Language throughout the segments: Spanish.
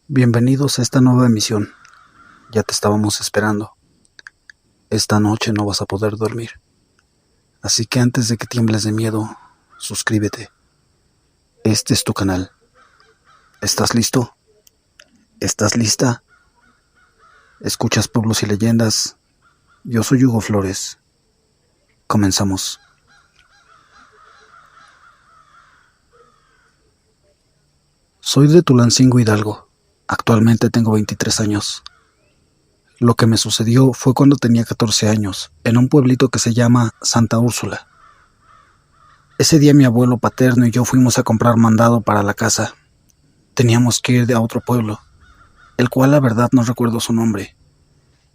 Bienvenidos a esta nueva emisión. Ya te estábamos esperando. Esta noche no vas a poder dormir. Así que antes de que tiembles de miedo, suscríbete. Este es tu canal. ¿Estás listo? ¿Estás lista? ¿Escuchas Pueblos y Leyendas? Yo soy Hugo Flores. Comenzamos. Soy de Tulancingo, Hidalgo. Actualmente tengo 23 años. Lo que me sucedió fue cuando tenía 14 años, en un pueblito que se llama Santa Úrsula. Ese día mi abuelo paterno y yo fuimos a comprar mandado para la casa. Teníamos que ir a otro pueblo, el cual la verdad no recuerdo su nombre.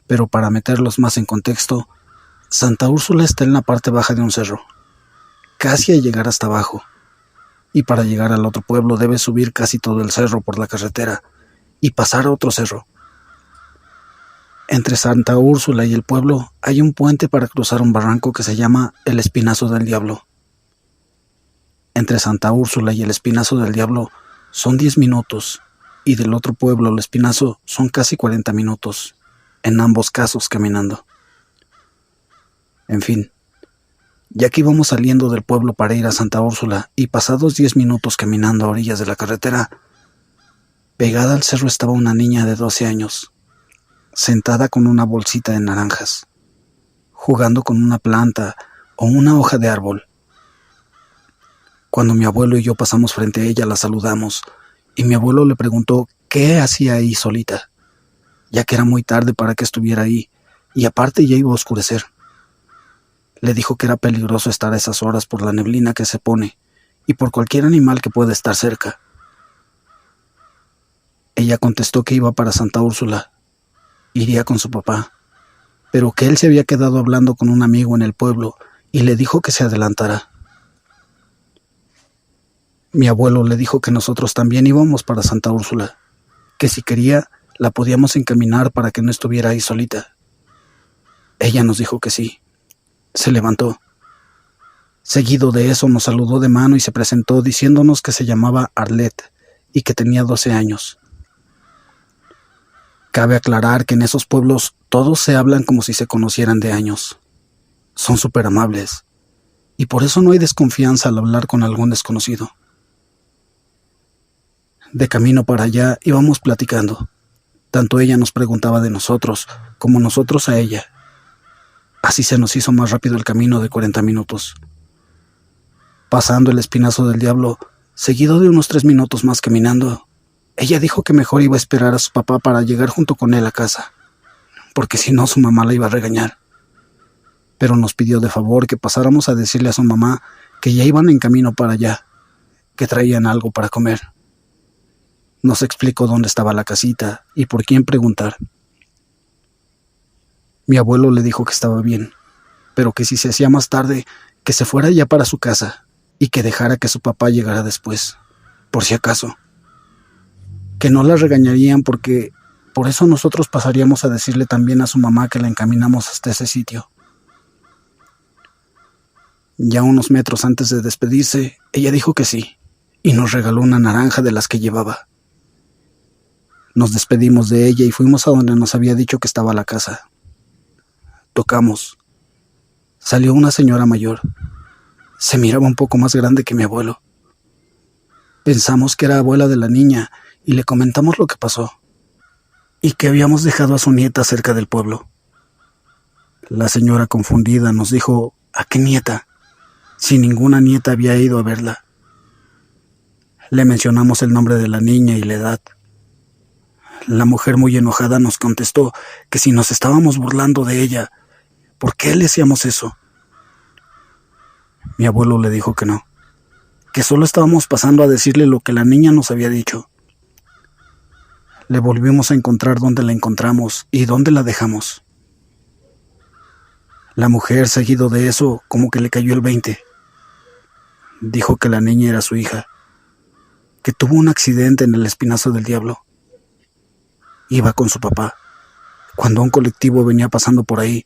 Pero para meterlos más en contexto, Santa Úrsula está en la parte baja de un cerro, casi a llegar hasta abajo. Y para llegar al otro pueblo debes subir casi todo el cerro por la carretera y pasar a otro cerro. Entre Santa Úrsula y el pueblo hay un puente para cruzar un barranco que se llama el Espinazo del Diablo. Entre Santa Úrsula y el Espinazo del Diablo son 10 minutos y del otro pueblo al Espinazo son casi 40 minutos, en ambos casos caminando. En fin, ya que íbamos saliendo del pueblo para ir a Santa Úrsula y pasados 10 minutos caminando a orillas de la carretera, pegada al cerro estaba una niña de 12 años, sentada con una bolsita de naranjas, jugando con una planta o una hoja de árbol. Cuando mi abuelo y yo pasamos frente a ella, la saludamos, y mi abuelo le preguntó qué hacía ahí solita, ya que era muy tarde para que estuviera ahí, y aparte ya iba a oscurecer. Le dijo que era peligroso estar a esas horas por la neblina que se pone, y por cualquier animal que pueda estar cerca. Ella contestó que iba para Santa Úrsula, iría con su papá, pero que él se había quedado hablando con un amigo en el pueblo y le dijo que se adelantara. Mi abuelo le dijo que nosotros también íbamos para Santa Úrsula, que si quería la podíamos encaminar para que no estuviera ahí solita. Ella nos dijo que sí. Se levantó. Seguido de eso nos saludó de mano y se presentó diciéndonos que se llamaba Arlet y que tenía 12 años. Cabe aclarar que en esos pueblos todos se hablan como si se conocieran de años. Son súper amables, y por eso no hay desconfianza al hablar con algún desconocido. De camino para allá íbamos platicando. Tanto ella nos preguntaba de nosotros, como nosotros a ella. Así se nos hizo más rápido el camino de 40 minutos. Pasando el Espinazo del Diablo, seguido de unos 3 minutos más caminando, ella dijo que mejor iba a esperar a su papá para llegar junto con él a casa, porque si no su mamá la iba a regañar. Pero nos pidió de favor que pasáramos a decirle a su mamá que ya iban en camino para allá, que traían algo para comer. Nos explicó dónde estaba la casita y por quién preguntar. Mi abuelo le dijo que estaba bien, pero que si se hacía más tarde, que se fuera ya para su casa y que dejara que su papá llegara después, por si acaso. Que no la regañarían porque por eso nosotros pasaríamos a decirle también a su mamá que la encaminamos hasta ese sitio. Ya unos metros antes de despedirse, ella dijo que sí, y nos regaló una naranja de las que llevaba. Nos despedimos de ella y fuimos a donde nos había dicho que estaba la casa. Tocamos. Salió una señora mayor. Se miraba un poco más grande que mi abuelo. Pensamos que era abuela de la niña y le comentamos lo que pasó y que habíamos dejado a su nieta cerca del pueblo. La señora confundida nos dijo: ¿a qué nieta? Si ninguna nieta había ido a verla. Le mencionamos el nombre de la niña y la edad. La mujer, muy enojada, nos contestó que si nos estábamos burlando de ella, ¿por qué le hacíamos eso? Mi abuelo le dijo que no, que solo estábamos pasando a decirle lo que la niña nos había dicho. Le volvimos a encontrar donde la encontramos y dónde la dejamos. La mujer, seguido de eso, como que le cayó el 20. Dijo que la niña era su hija, que tuvo un accidente en el Espinazo del Diablo. Iba con su papá. Cuando un colectivo venía pasando por ahí,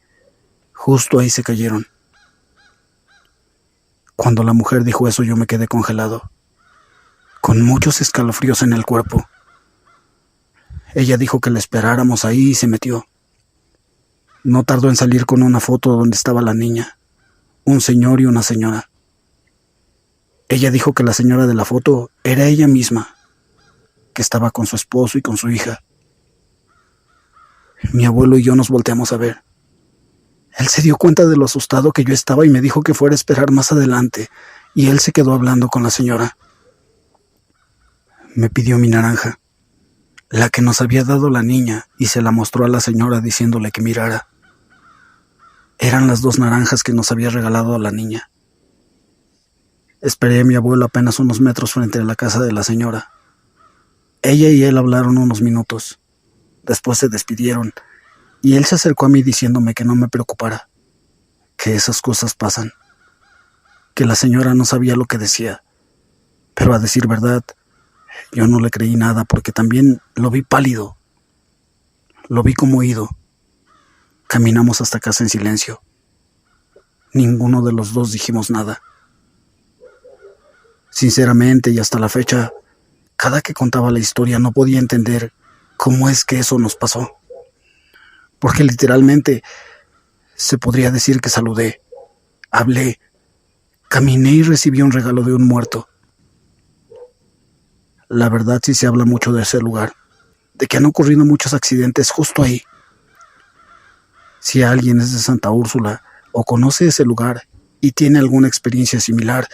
justo ahí se cayeron. Cuando la mujer dijo eso, yo me quedé congelado, con muchos escalofríos en el cuerpo. Ella dijo que la esperáramos ahí y se metió. No tardó en salir con una foto donde estaba la niña, un señor y una señora. Ella dijo que la señora de la foto era ella misma, que estaba con su esposo y con su hija. Mi abuelo y yo nos volteamos a ver. Él se dio cuenta de lo asustado que yo estaba y me dijo que fuera a esperar más adelante, y él se quedó hablando con la señora. Me pidió mi naranja, la que nos había dado la niña, y se la mostró a la señora diciéndole que mirara. Eran las 2 naranjas que nos había regalado a la niña. Esperé a mi abuelo apenas unos metros frente a la casa de la señora. Ella y él hablaron unos minutos. Después se despidieron, y él se acercó a mí diciéndome que no me preocupara, que esas cosas pasan, que la señora no sabía lo que decía, pero a decir verdad, yo no le creí nada porque también lo vi pálido, lo vi como ido. Caminamos hasta casa en silencio. Ninguno de los dos dijimos nada. Sinceramente, y hasta la fecha, cada que contaba la historia no podía entender cómo es que eso nos pasó. Porque literalmente se podría decir que saludé, hablé, caminé y recibí un regalo de un muerto. La verdad sí se habla mucho de ese lugar, de que han ocurrido muchos accidentes justo ahí. Si alguien es de Santa Úrsula o conoce ese lugar y tiene alguna experiencia similar,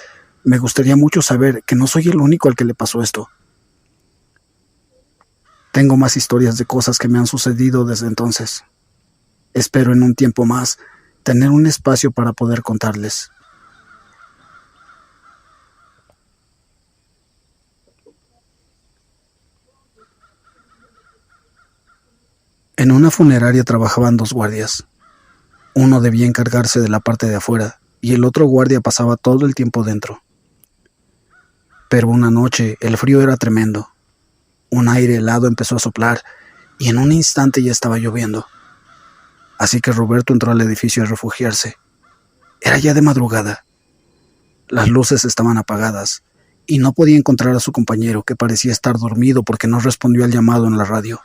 me gustaría mucho saber que no soy el único al que le pasó esto. Tengo más historias de cosas que me han sucedido desde entonces. Espero en un tiempo más tener un espacio para poder contarles. En una funeraria trabajaban 2 guardias. Uno debía encargarse de la parte de afuera y el otro guardia pasaba todo el tiempo dentro. Pero una noche el frío era tremendo. Un aire helado empezó a soplar y en un instante ya estaba lloviendo. Así que Roberto entró al edificio a refugiarse. Era ya de madrugada. Las luces estaban apagadas y no podía encontrar a su compañero, que parecía estar dormido porque no respondió al llamado en la radio.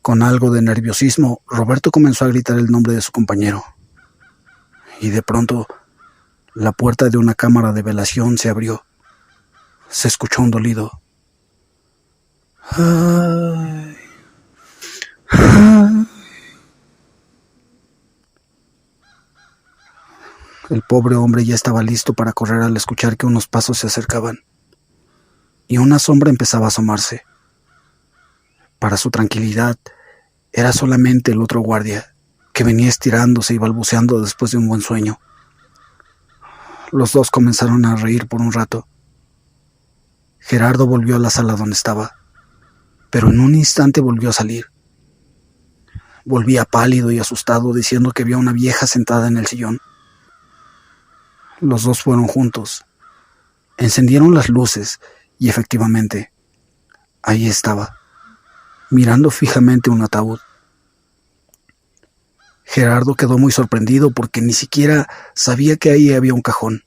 Con algo de nerviosismo, Roberto comenzó a gritar el nombre de su compañero. Y de pronto, la puerta de una cámara de velación se abrió. Se escuchó un dolido: "Ay, ay". El pobre hombre ya estaba listo para correr al escuchar que unos pasos se acercaban y una sombra empezaba a asomarse. Para su tranquilidad, era solamente el otro guardia, que venía estirándose y balbuceando después de un buen sueño. Los dos comenzaron a reír por un rato. Gerardo volvió a la sala donde estaba, pero en un instante volvió a salir. Volvía pálido y asustado, diciendo que vio a una vieja sentada en el sillón. Los dos fueron juntos. Encendieron las luces y efectivamente, ahí estaba, mirando fijamente un ataúd. Gerardo quedó muy sorprendido porque ni siquiera sabía que ahí había un cajón.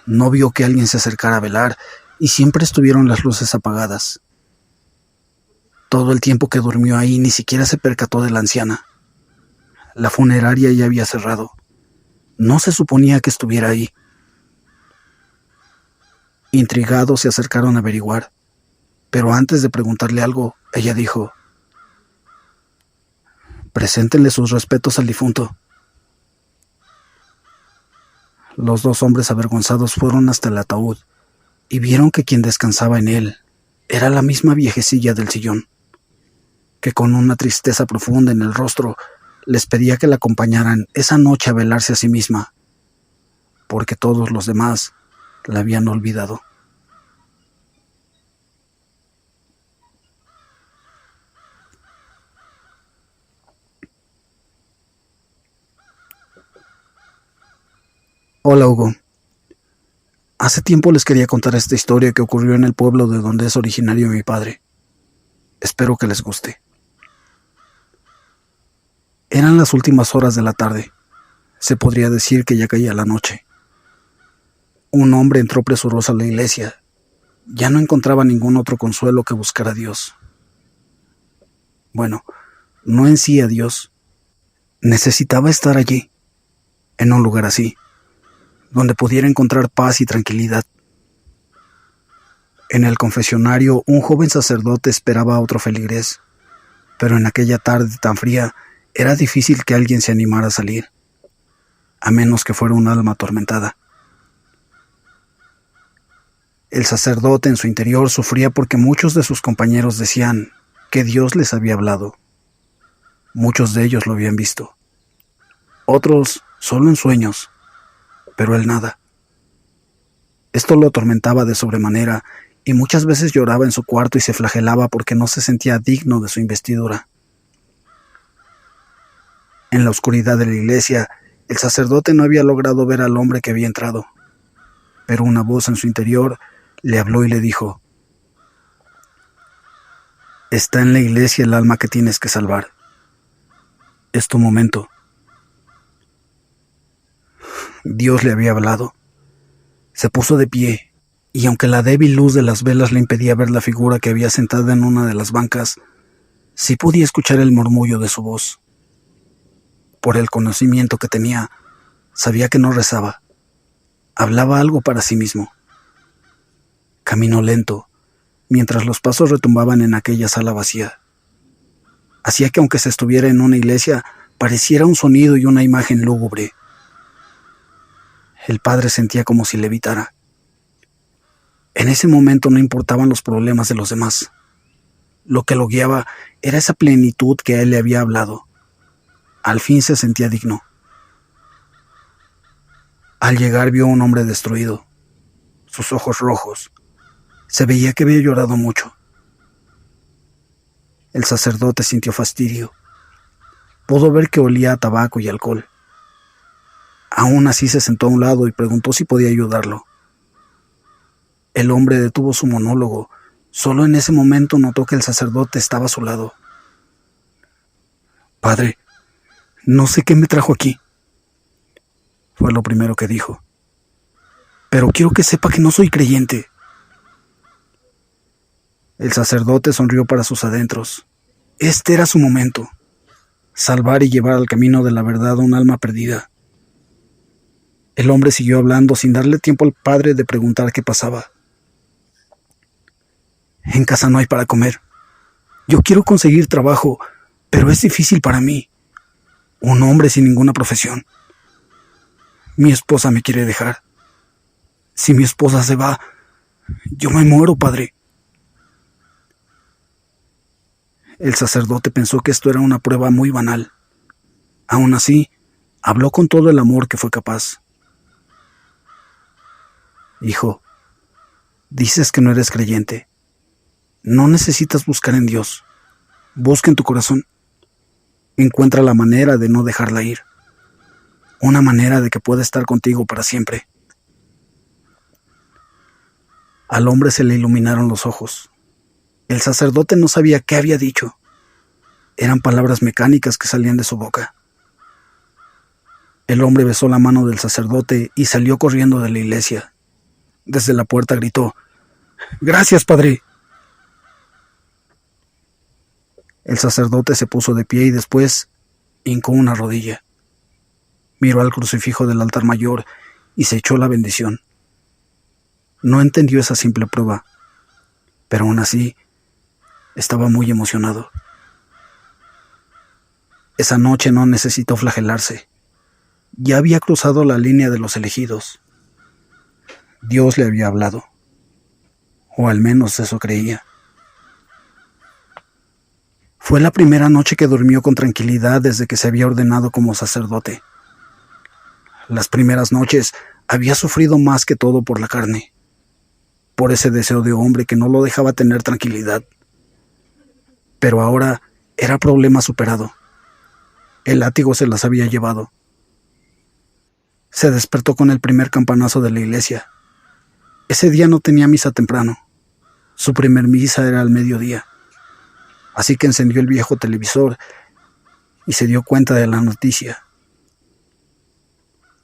No vio que alguien se acercara a velar y siempre estuvieron las luces apagadas. Todo el tiempo que durmió ahí ni siquiera se percató de la anciana. La funeraria ya había cerrado. No se suponía que estuviera ahí. Intrigados se acercaron a averiguar, pero antes de preguntarle algo, ella dijo: "Preséntenle sus respetos al difunto". Los 2 hombres avergonzados fueron hasta el ataúd y vieron que quien descansaba en él era la misma viejecilla del sillón, que con una tristeza profunda en el rostro les pedía que la acompañaran esa noche a velarse a sí misma, porque todos los demás la habían olvidado. Hola, Hugo. Hace tiempo les quería contar esta historia que ocurrió en el pueblo de donde es originario mi padre. Espero que les guste. Eran las últimas horas de la tarde. Se podría decir que ya caía la noche. Un hombre entró presuroso a la iglesia. Ya no encontraba ningún otro consuelo que buscar a Dios. Bueno, no en sí a Dios. Necesitaba estar allí, en un lugar así, donde pudiera encontrar paz y tranquilidad. En el confesionario, un joven sacerdote esperaba a otro feligrés, pero en aquella tarde tan fría era difícil que alguien se animara a salir, a menos que fuera un alma atormentada. El sacerdote en su interior sufría porque muchos de sus compañeros decían que Dios les había hablado. Muchos de ellos lo habían visto. Otros solo en sueños, pero él nada. Esto lo atormentaba de sobremanera y muchas veces lloraba en su cuarto y se flagelaba porque no se sentía digno de su investidura. En la oscuridad de la iglesia, el sacerdote no había logrado ver al hombre que había entrado, pero una voz en su interior le habló y le dijo: «Está en la iglesia el alma que tienes que salvar. Es tu momento». Dios le había hablado. Se puso de pie, y aunque la débil luz de las velas le impedía ver la figura que había sentada en una de las bancas, sí podía escuchar el murmullo de su voz. Por el conocimiento que tenía, sabía que no rezaba. Hablaba algo para sí mismo. Caminó lento, mientras los pasos retumbaban en aquella sala vacía. Hacía que aunque se estuviera en una iglesia, pareciera un sonido y una imagen lúgubre. El padre sentía como si levitara. En ese momento no importaban los problemas de los demás. Lo que lo guiaba era esa plenitud que a él le había hablado. Al fin se sentía digno. Al llegar vio a un hombre destruido, sus ojos rojos. Se veía que había llorado mucho. El sacerdote sintió fastidio. Pudo ver que olía a tabaco y alcohol. Aún así se sentó a un lado y preguntó si podía ayudarlo. El hombre detuvo su monólogo. Solo en ese momento notó que el sacerdote estaba a su lado. «Padre, no sé qué me trajo aquí», fue lo primero que dijo. «Pero quiero que sepa que no soy creyente». El sacerdote sonrió para sus adentros. Este era su momento. Salvar y llevar al camino de la verdad a un alma perdida. El hombre siguió hablando sin darle tiempo al padre de preguntar qué pasaba. «En casa no hay para comer. Yo quiero conseguir trabajo, pero es difícil para mí. Un hombre sin ninguna profesión. Mi esposa me quiere dejar. Si mi esposa se va, yo me muero, padre». El sacerdote pensó que esto era una prueba muy banal. Aún así, habló con todo el amor que fue capaz. «Hijo, dices que no eres creyente. No necesitas buscar en Dios. Busca en tu corazón. Encuentra la manera de no dejarla ir. Una manera de que pueda estar contigo para siempre». Al hombre se le iluminaron los ojos. El sacerdote no sabía qué había dicho. Eran palabras mecánicas que salían de su boca. El hombre besó la mano del sacerdote y salió corriendo de la iglesia. Desde la puerta gritó: «¡Gracias, padre!». El sacerdote se puso de pie y después hincó una rodilla. Miró al crucifijo del altar mayor y se echó la bendición. No entendió esa simple prueba, pero aún así estaba muy emocionado. Esa noche no necesitó flagelarse. Ya había cruzado la línea de los elegidos. Dios le había hablado, o al menos eso creía. Fue la primera noche que durmió con tranquilidad desde que se había ordenado como sacerdote. Las primeras noches había sufrido más que todo por la carne, por ese deseo de hombre que no lo dejaba tener tranquilidad. Pero ahora era problema superado. El látigo se las había llevado. Se despertó con el primer campanazo de la iglesia. Ese día no tenía misa temprano. Su primer misa era al mediodía. Así que encendió el viejo televisor y se dio cuenta de la noticia.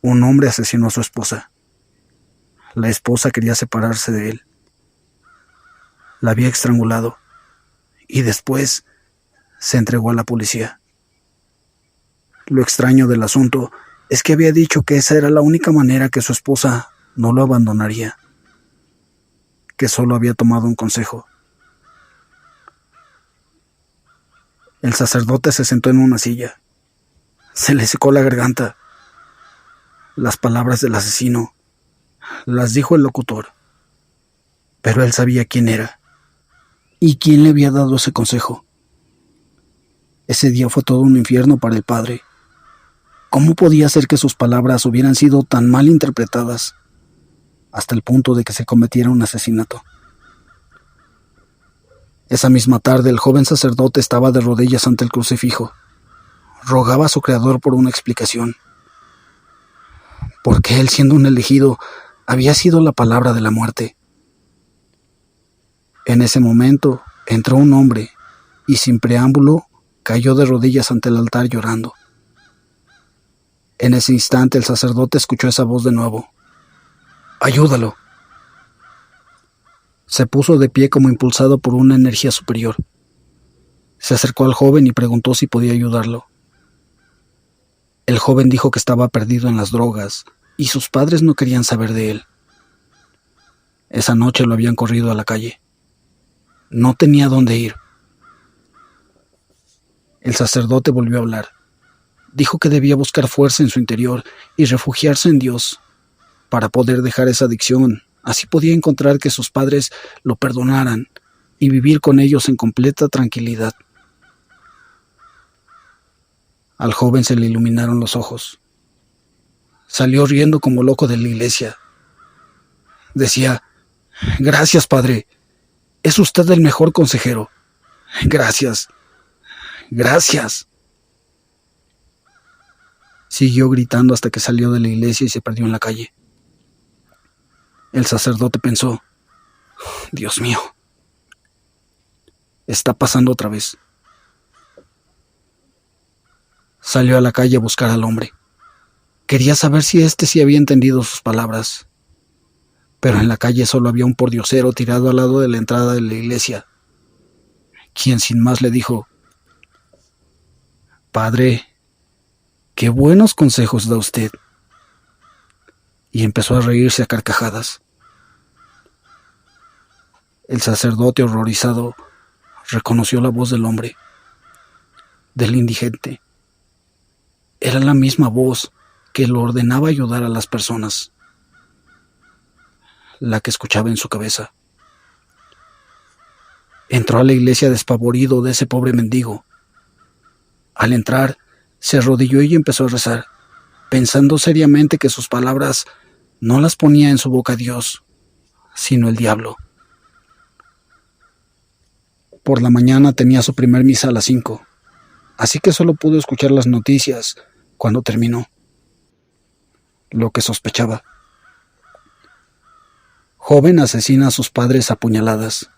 Un hombre asesinó a su esposa. La esposa quería separarse de él. La había estrangulado y después se entregó a la policía. Lo extraño del asunto es que había dicho que esa era la única manera que su esposa no lo abandonaría, que solo había tomado un consejo. El sacerdote se sentó en una silla. Se le secó la garganta. Las palabras del asesino las dijo el locutor, pero él sabía quién era y quién le había dado ese consejo. Ese día fue todo un infierno para el padre. ¿Cómo podía ser que sus palabras hubieran sido tan mal interpretadas hasta el punto de que se cometiera un asesinato? Esa misma tarde el joven sacerdote estaba de rodillas ante el crucifijo. Rogaba a su creador por una explicación. Porque él, siendo un elegido, había sido la palabra de la muerte. En ese momento entró un hombre y sin preámbulo cayó de rodillas ante el altar llorando. En ese instante el sacerdote escuchó esa voz de nuevo. ¡Ayúdalo! Se puso de pie como impulsado por una energía superior. Se acercó al joven y preguntó si podía ayudarlo. El joven dijo que estaba perdido en las drogas y sus padres no querían saber de él. Esa noche lo habían corrido a la calle. No tenía dónde ir. El sacerdote volvió a hablar. Dijo que debía buscar fuerza en su interior y refugiarse en Dios para poder dejar esa adicción. Así podía encontrar que sus padres lo perdonaran y vivir con ellos en completa tranquilidad. Al joven se le iluminaron los ojos. Salió riendo como loco de la iglesia. Decía: «Gracias, padre. Es usted el mejor consejero. Gracias. Gracias». Siguió gritando hasta que salió de la iglesia y se perdió en la calle. El sacerdote pensó: «Dios mío, está pasando otra vez». Salió a la calle a buscar al hombre. Quería saber si éste sí había entendido sus palabras. Pero en la calle solo había un pordiosero tirado al lado de la entrada de la iglesia, quien sin más le dijo: «Padre, qué buenos consejos da usted». Y empezó a reírse a carcajadas. El sacerdote, horrorizado, reconoció la voz del hombre, del indigente. Era la misma voz que lo ordenaba ayudar a las personas, la que escuchaba en su cabeza. Entró a la iglesia despavorido de ese pobre mendigo. Al entrar, se arrodilló y empezó a rezar, pensando seriamente que sus palabras no las ponía en su boca Dios, sino el diablo. Por la mañana tenía su primer misa a las 5, así que solo pudo escuchar las noticias cuando terminó. Lo que sospechaba. Joven asesina a sus padres a puñaladas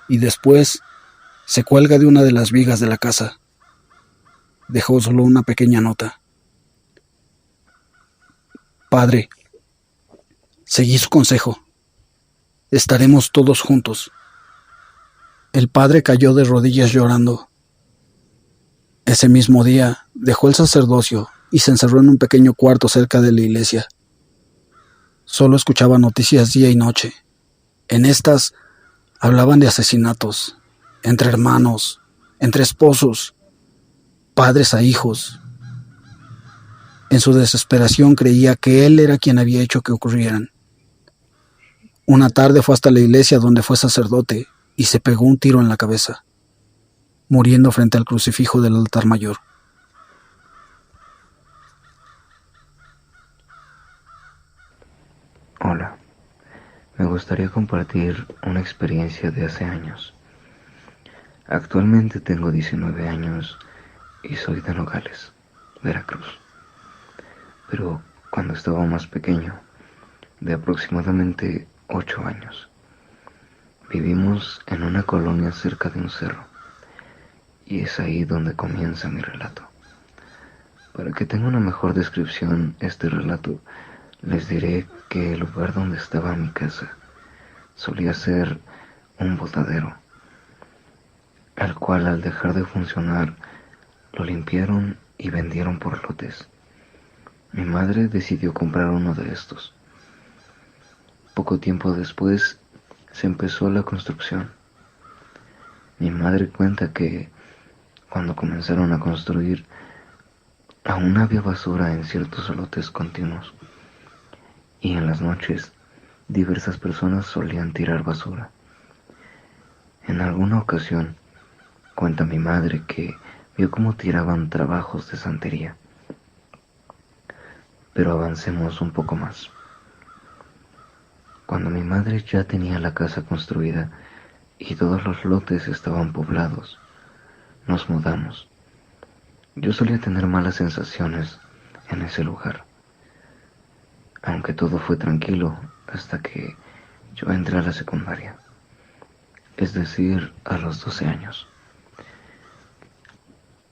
y después se cuelga de una de las vigas de la casa. Dejó solo una pequeña nota. «Padre, seguí su consejo. Estaremos todos juntos». El padre cayó de rodillas llorando. Ese mismo día dejó el sacerdocio y se encerró en un pequeño cuarto cerca de la iglesia. Solo escuchaba noticias día y noche. En estas hablaban de asesinatos, entre hermanos, entre esposos, padres a hijos. En su desesperación creía que él era quien había hecho que ocurrieran. Una tarde fue hasta la iglesia donde fue sacerdote y se pegó un tiro en la cabeza, muriendo frente al crucifijo del altar mayor. Hola, me gustaría compartir una experiencia de hace años. Actualmente tengo 19 años y soy de Nogales, Veracruz. Pero cuando estaba más pequeño, de aproximadamente 8 años. Vivimos en una colonia cerca de un cerro, y es ahí donde comienza mi relato. Para que tenga una mejor descripción este relato, les diré que el lugar donde estaba mi casa solía ser un botadero, al cual al dejar de funcionar lo limpiaron y vendieron por lotes. Mi madre decidió comprar uno de estos. Poco tiempo después se empezó la construcción. Mi madre cuenta que cuando comenzaron a construir aún había basura en ciertos lotes continuos, y en las noches diversas personas solían tirar basura. En alguna ocasión cuenta mi madre que vio cómo tiraban trabajos de santería. Pero avancemos un poco más. Cuando mi madre ya tenía la casa construida y todos los lotes estaban poblados, nos mudamos. Yo solía tener malas sensaciones en ese lugar, aunque todo fue tranquilo hasta que yo entré a la secundaria, es decir, a los 12 años.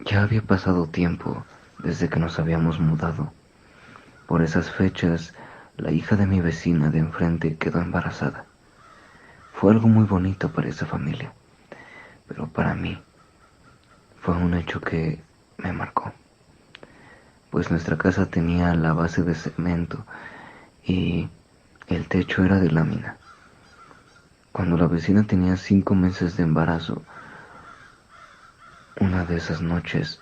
Ya había pasado tiempo desde que nos habíamos mudado. Por esas fechas, la hija de mi vecina de enfrente quedó embarazada. Fue algo muy bonito para esa familia, pero para mí fue un hecho que me marcó, pues nuestra casa tenía la base de cemento y el techo era de lámina. Cuando la vecina tenía 5 meses de embarazo, una de esas noches,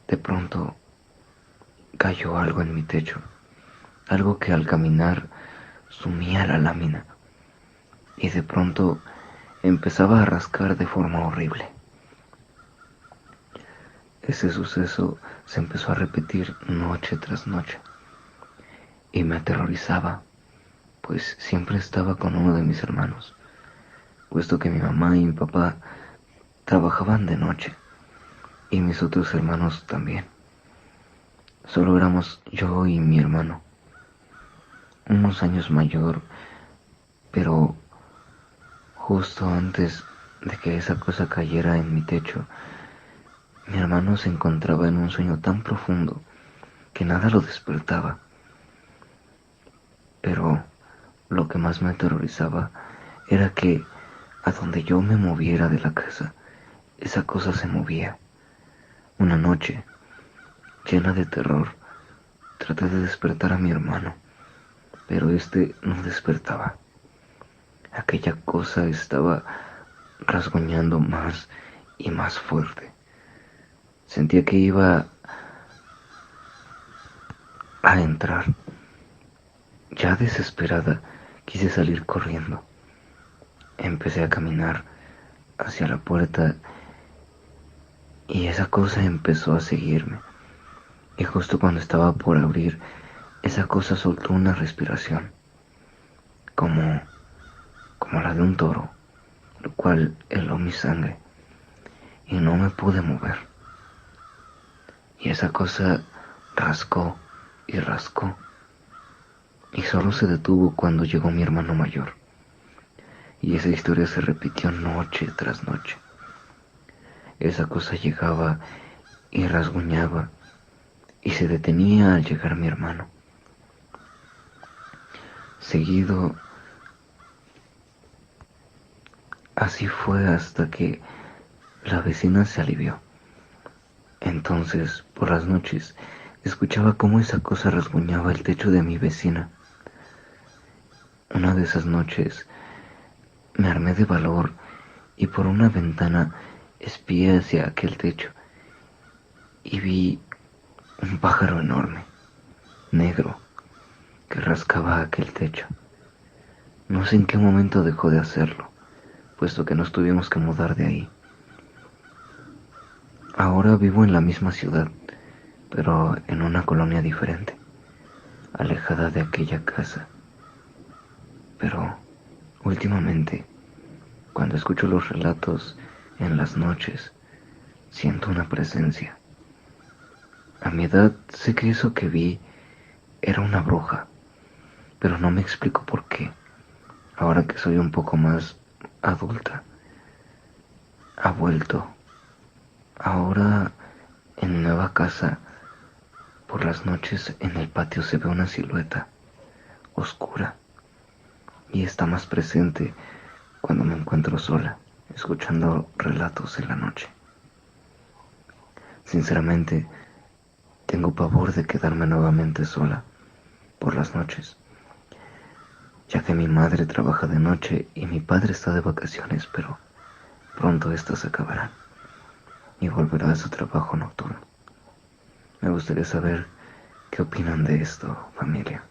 de pronto cayó algo en mi techo, algo que al caminar sumía la lámina y de pronto empezaba a rascar de forma horrible. Ese suceso se empezó a repetir noche tras noche y me aterrorizaba, pues siempre estaba con uno de mis hermanos, puesto que mi mamá y mi papá trabajaban de noche y mis otros hermanos también. Solo éramos yo y mi hermano, unos años mayor, pero justo antes de que esa cosa cayera en mi techo, mi hermano se encontraba en un sueño tan profundo que nada lo despertaba. Pero lo que más me aterrorizaba era que a donde yo me moviera de la casa, esa cosa se movía. Una noche, llena de terror, traté de despertar a mi hermano, pero este no despertaba. Aquella cosa estaba rasguñando más y más fuerte. Sentía que iba a entrar. Ya desesperada, quise salir corriendo. Empecé a caminar hacia la puerta y esa cosa empezó a seguirme. Y justo cuando estaba por abrir, esa cosa soltó una respiración, como la de un toro, lo cual heló mi sangre y no me pude mover. Y esa cosa rascó y rascó y solo se detuvo cuando llegó mi hermano mayor. Y esa historia se repitió noche tras noche. Esa cosa llegaba y rasguñaba y se detenía al llegar mi hermano. Seguido, así fue hasta que la vecina se alivió. Entonces, por las noches, escuchaba cómo esa cosa rasguñaba el techo de mi vecina. Una de esas noches, me armé de valor y por una ventana espié hacia aquel techo y vi un pájaro enorme, negro, que rascaba aquel techo. No sé en qué momento dejó de hacerlo, puesto que nos tuvimos que mudar de ahí. Ahora vivo en la misma ciudad, pero en una colonia diferente, alejada de aquella casa. Pero últimamente, cuando escucho los relatos en las noches, siento una presencia. A mi edad sé que eso que vi era una bruja, pero no me explico por qué. ahora que soy un poco más adulta, ha vuelto. Ahora, en mi nueva casa, por las noches en el patio se ve una silueta oscura y está más presente cuando me encuentro sola, escuchando relatos en la noche. Sinceramente, tengo pavor de quedarme nuevamente sola por las noches, ya que mi madre trabaja de noche y mi padre está de vacaciones, pero pronto estas se acabarán y volverá a su trabajo nocturno. Me gustaría saber qué opinan de esto, familia.